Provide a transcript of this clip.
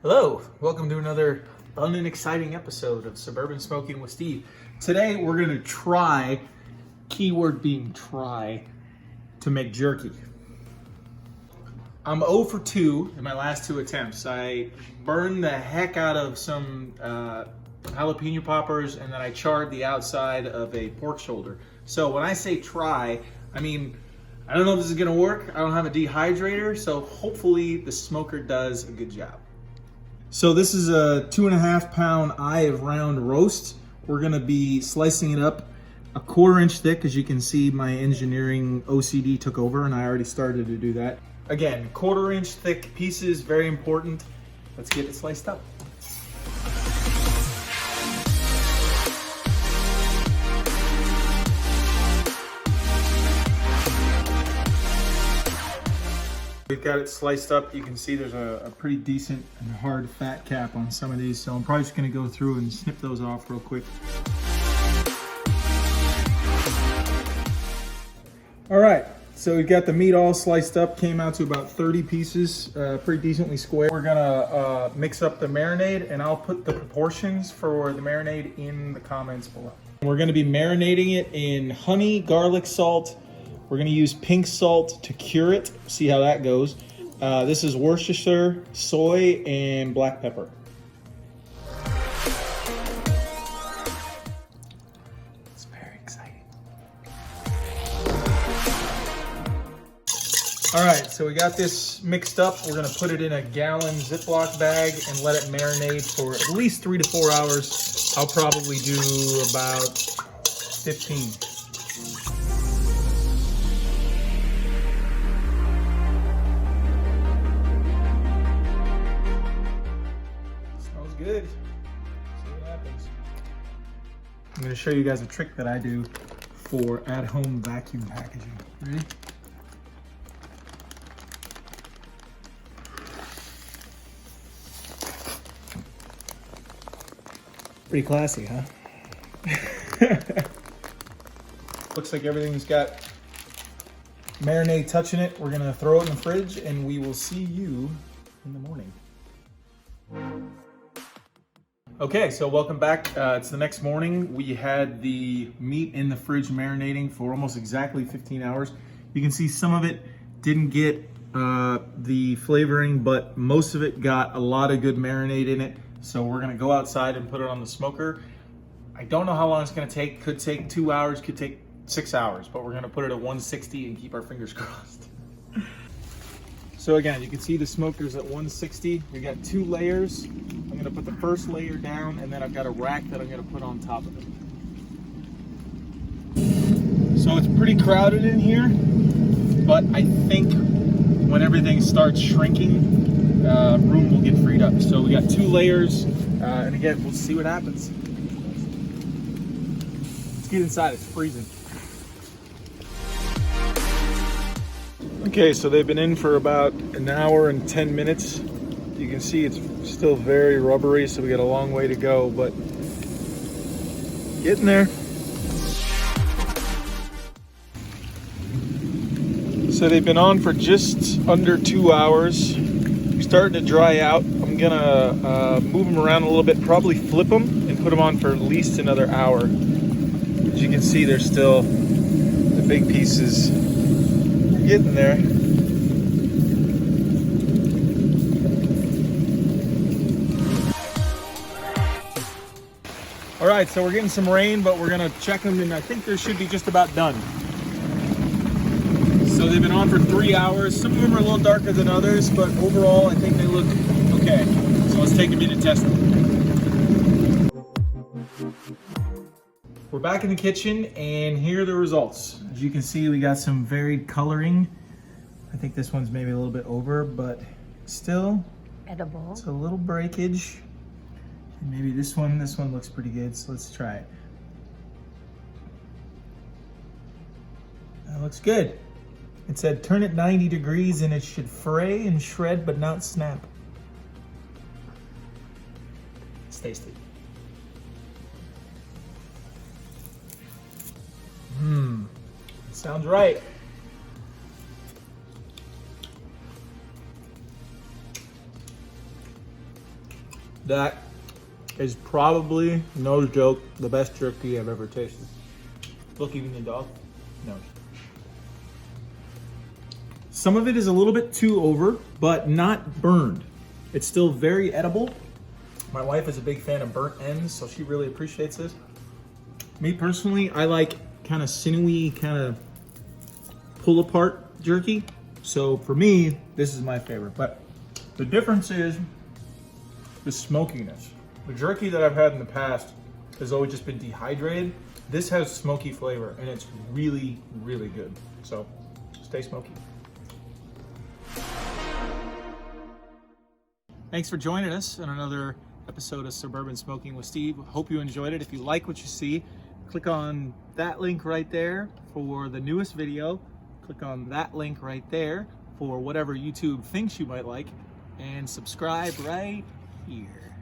Hello, welcome to another fun and exciting episode of Suburban Smoking with Steve. Today we're gonna try, keyword being try, to make jerky. I'm 0 for 2 in my last 2 attempts. I burned the heck out of some jalapeno poppers, and then I charred the outside of a pork shoulder. So when I say try, I mean, I don't know if this is gonna work. I don't have a dehydrator, so hopefully the smoker does a good job. So this is a 2.5 pound eye of round roast. We're gonna be slicing it up a 1/4 inch thick. As you can see, my engineering OCD took over and I already started to do that. Again, 1/4 inch thick pieces, very important. Let's get it sliced up. We've got it sliced up. You can see there's a pretty decent and hard fat cap on some of these, so I'm probably just gonna go through and snip those off real quick. All right, so we've got the meat all sliced up, came out to about 30 pieces, pretty decently square. We're gonna mix up the marinade, and I'll put the proportions for the marinade in the comments below. We're gonna be marinating it in honey, garlic salt. We're gonna use pink salt to cure it, see how that goes. This is Worcestershire, soy, and black pepper. It's very exciting. All right, so we got this mixed up. We're gonna put it in a gallon Ziploc bag and let it marinate for at least 3 to 4 hours. I'll probably do about 15. Good. See what happens. I'm going to show you guys a trick that I do for at-home vacuum packaging. Ready? Pretty classy, huh? Looks like everything's got marinade touching it. We're going to throw it in the fridge and we will see you in the morning. Okay, so welcome back. It's the next morning. We had the meat in the fridge marinating for almost exactly 15 hours. You can see some of it didn't get the flavoring, but most of it got a lot of good marinade in it. So we're gonna go outside and put it on the smoker. I don't know how long it's gonna take. Could take 2 hours, could take 6 hours, but we're gonna put it at 160 and keep our fingers crossed. So again, you can see the smoker's at 160. We got 2 layers. I'm gonna put the first layer down, and then I've got a rack that I'm gonna put on top of it. So it's pretty crowded in here, but I think when everything starts shrinking, room will get freed up. So we got 2 layers, and again, we'll see what happens. Let's get inside, it's freezing. Okay, so they've been in for about an hour and 10 minutes. You can see it's still very rubbery, so we got a long way to go, but getting there. So they've been on for just under 2 hours. Starting to dry out. I'm gonna move them around a little bit, probably flip them and put them on for at least another hour. As you can see, they're still the big pieces. Getting there. All right, so we're getting some rain, but we're gonna check them, and I think they should be just about done. So they've been on for 3 hours. Some of them are a little darker than others, but overall, I think they look okay. So let's take them in and test them. We're back in the kitchen, and here are the results. As you can see, we got some varied coloring. I think this one's maybe a little bit over, but still edible. It's a little breakage. And maybe this one looks pretty good, so let's try it. That looks good. It said turn it 90 degrees and it should fray and shred but not snap. It's tasty. Sounds right. That is probably, no joke, the best jerky I've ever tasted. Look, even the dog knows. Some of it is a little bit too over, but not burned. It's still very edible. My wife is a big fan of burnt ends, so she really appreciates this. Me personally, I like kind of sinewy, kind of pull apart jerky. So for me, this is my favorite. But the difference is the smokiness. The jerky that I've had in the past has always just been dehydrated. This has smoky flavor and it's really, really good. So stay smoky. Thanks for joining us on another episode of Suburban Smoking with Steve. Hope you enjoyed it. If you like what you see, click on that link right there for the newest video. Click on that link right there for whatever YouTube thinks you might like, and subscribe right here.